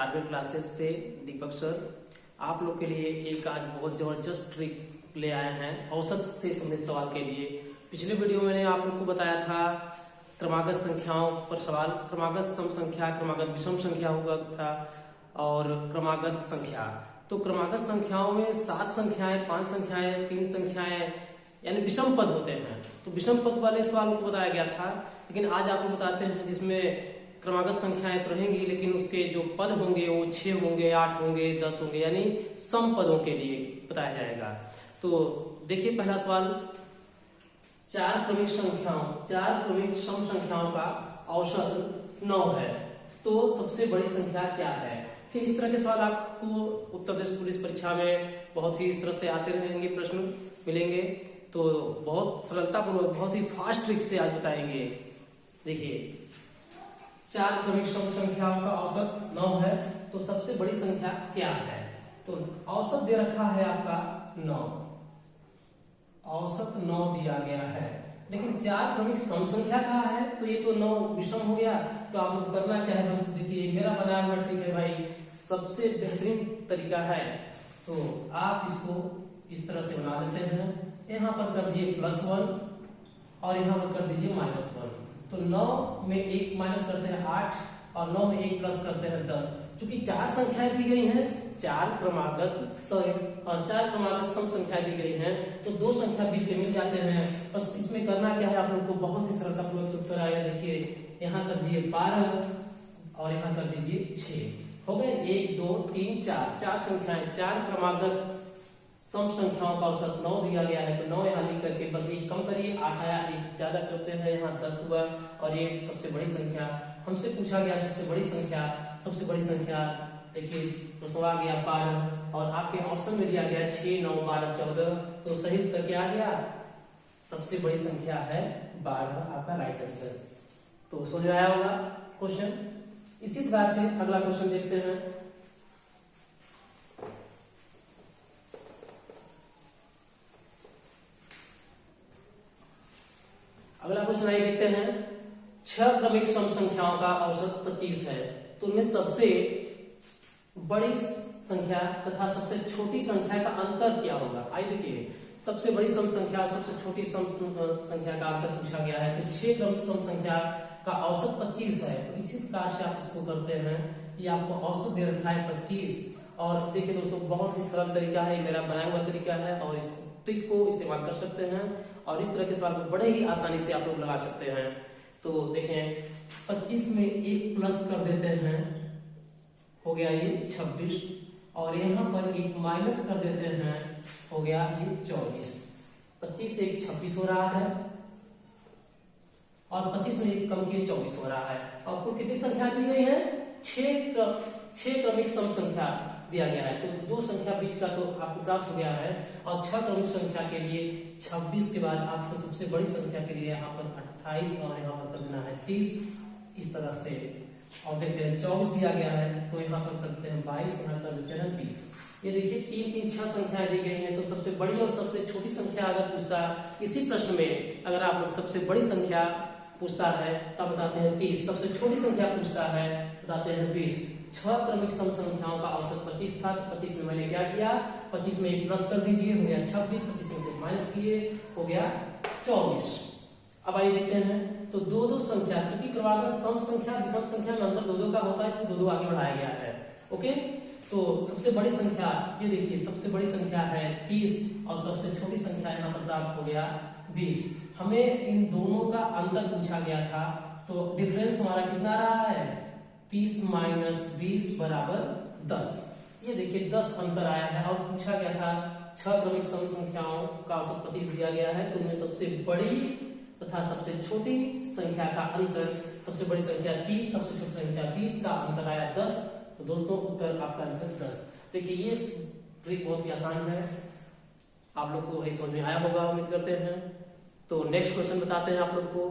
Target classes से दीपक sir आप लोग के लिए एक आज बहुत जबरदस्त ट्रिक ले आए हैं औसत से संबंधित सवाल के लिए। पिछले वीडियो में मैंने आप लोग को बताया था क्रमागत संख्याओं पर सवाल, क्रमागत सम संख्या, क्रमागत विषम संख्या हुआ था और क्रमागत संख्या। तो क्रमागत संख्याओं में 7 संख्याएं, 5 संख्याएं, 3 संख्याएं यानी विषम पद होते हैं। तो विषम पद वाले सवाल को बताया गया था, लेकिन आज आपको बताते हैं जिसमें क्रमागत संख्याएं तो रहेंगी लेकिन उसके जो पद होंगे वो 6 होंगे, 8 होंगे, 10 होंगे, यानी सम पदों के लिए बताया जाएगा। तो देखिए पहला सवाल, 4 क्रमिक सम संख्याओं का औसत 9 है, तो सबसे बड़ी संख्या क्या है? फिर इस तरह के सवाल आपको उत्तर प्रदेश पुलिस परीक्षा में बहुत ही इस तरह से आते रहेंगे, प्रश्न मिलेंगे। तो बहुत सरलतापूर्वक, बहुत ही फास्ट ट्रिक से आज बताएंगे। देखिए 4 क्रमिक सम संख्याओं का औसत 9 है, तो सबसे बड़ी संख्या क्या है? तो औसत दे रखा है आपका 9, औसत 9 दिया गया है, लेकिन 4 क्रमिक सम संख्या कहा है, तो ये तो 9 विषम हो गया। तो आप लोग करना क्या है, बस देखिए मेरा बनाया हुआ ट्रिक है भाई, सबसे बेहतरीन तरीका है। तो आप इसको इस तरह से बना देते हैं, यहाँ पर कर दीजिए +1 और यहाँ पर कर दीजिए -1। तो 9 में 1 माइनस करते हैं 8 और 9 में 1 प्लस करते हैं 10। चूंकि 4 संख्याएं दी गई हैं, 4 क्रमागत सम संख्याएं दी गई हैं, तो 2 संख्या बीच में मिल जाते हैं। बस इसमें करना क्या है, आप लोग को बहुत ही सरलतापूर्वक उत्तर आएगा। देखिए यहाँ कर दीजिए 12 और यहाँ कर दीजिए 6, हो गए 1 2 3 4, 4 संख्याएं, 4 क्रमागत सम संख्याओं का औसत 9 दिया गया है। तो 9 यहाँ लिख करके बस 1 कम करिए, 8 आया, 1 ज्यादा करते हैं, यहाँ 10 हुआ और ये सबसे बड़ी संख्या हमसे पूछा गया। सबसे बड़ी संख्या देखिए तो आ गया 12 और आपके ऑप्शन में दिया गया 6 9 12 14। तो सही उत्तर क्या आ गया? सबसे बड़ी संख्या है 12, आपका राइट आंसर। तो समझ आया होगा क्वेश्चन। इसी प्रकार से अगला क्वेश्चन देखते हैं। अगला क्वेश्चन आइए देखते हैं। 6 क्रमिक सम संख्याओं का औसत 25 है, तो उनमें सबसे बड़ी संख्या तथा सबसे छोटी संख्या का अंतर क्या होगा? आइए देखिए, सबसे बड़ी सम संख्या, सबसे छोटी सम संख्या का अंतर पूछा गया है। तो 6 क्रमिक सम संख्या का औसत 25 है, तो इसी प्रकार से आप इसको करते हैं। ये आपको औसत दे रखा है 25 और देखिए दोस्तों बहुत ही सरल तरीका है, मेरा बनाया हुआ तरीका है और इस ट्रिक को इस्तेमाल कर सकते हैं और इस तरह के सवाल को बड़े ही आसानी से आप लोग लगा सकते हैं। तो देखें 25 में 1 प्लस कर देते हैं, हो गया ये 26 और यहाँ पर 1 माइनस कर देते हैं, हो गया ये 24। 25 से 1 26 हो रहा है और 25 में 1 कम किए 24 हो रहा है। और कुल कितनी संख्या दी गई है? 6 क्रमिक सम संख्या दिया गया है। तो 2 संख्या बीच का तो आपको प्राप्त हो गया है और 6 क्रमिक संख्या के लिए 26 के बाद आपको सबसे बड़ी संख्या के लिए यहाँ पर 28 और यहाँ पर कर देना है 30, इस तरह से। और देखते हैं 24 दिया गया है, तो यहाँ पर करते हैं 22, यहाँ कर देते हैं 20। ये देखिए 3 3 6 संख्याएं दी गई हैं। तो सबसे बड़ी और सबसे छोटी संख्या अगर पूछता इसी प्रश्न में, अगर आप लोग सबसे बड़ी संख्या पूछता है तब बताते हैं 30, सबसे छोटी संख्या पूछता है बताते हैं 20। 6 क्रमिक सम संख्याओं का औसत 25 था, तो 25 में मैंने क्या किया, 25 में 1 प्लस कर दीजिए, हो गया 26, 25 में से माइनस किए, हो गया 24। अब आइए देखते हैं। तो 2 संख्या, क्योंकि क्रमागत सम संख्या विषम संख्या में अंतर 2 का होता है, इसलिए 2 आगे बढ़ाया गया है। ओके, तो सबसे बड़ी संख्या ये देखिए, सबसे बड़ी संख्या है 30 और सबसे छोटी संख्या यहाँ पर प्राप्त हो गया 20। हमें इन दोनों का अंतर पूछा गया था, तो डिफरेंस हमारा कितना रहा है? 30 माइनस 20 बराबर 10। ये देखिए 10 अंतर आया है और पूछा गया था 6 क्रमिक सम संख्याओं का औसत 25 दिया गया है, तो उनमें सबसे बड़ी तथा सबसे छोटी संख्या का अंतर, सबसे बड़ी संख्या 30, सबसे छोटी संख्या 20 का अंतर आया 10। तो दोस्तों उत्तर आपका आंसर 10। देखिए ये ट्रिक बहुत ही आसान है, आप लोग को वही समझ में आया होगा, उम्मीद करते हैं। तो नेक्स्ट क्वेश्चन बताते हैं आप लोग को।